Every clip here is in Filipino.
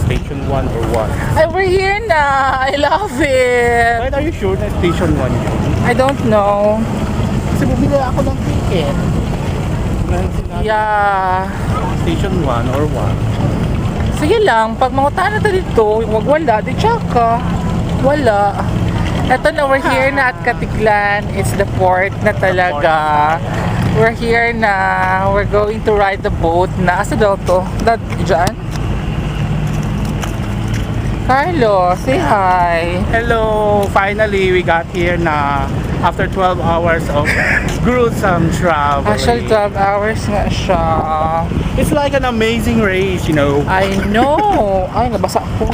Station 1 or what? Ay, we're here na. I love it. Why are you sure na Station 1 yun? I don't know. Kasi bumili ako ng ticket. Yeah. Station 1 or what? Sige lang, pag mangutaan na dito, wag wala, di tsaka. Wala. Eto na, we're here na at Katiklan. It's the port na talaga. We're here na. We're going to ride the boat na. Asa daw to? Diyan? Carlo, say hi. Hello! Finally, we got here na after 12 hours of gruesome travel. Actually, 12 hours nga siya. It's like an amazing race, you know. I know. Ay, nabasa ko.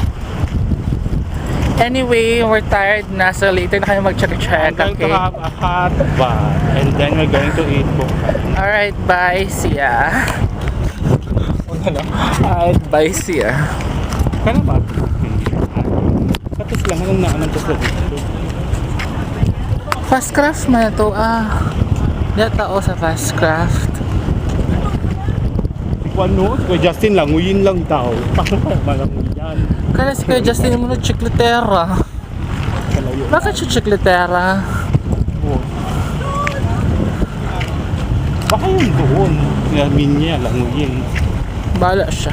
Anyway, we're tired na. So later na kayo mag-check-check. I'm going to Okay? have a hot bath and then we're going to eat buffet. Alright, bye. See ya. Alright, bye. See ya. Kaya ba? Katos lang anong naaman to sa dito. Fastcraft man na to. Data o sa Fastcraft. Ano? Si Kuya Justin languyin lang daw. Paano pa malanguyin yan? Kaya si Kuya Justin mo na chicletera. Kalayo. Bakit siya chicletera? Oh. Baka yun doon. Namin niya languyin. Bala siya.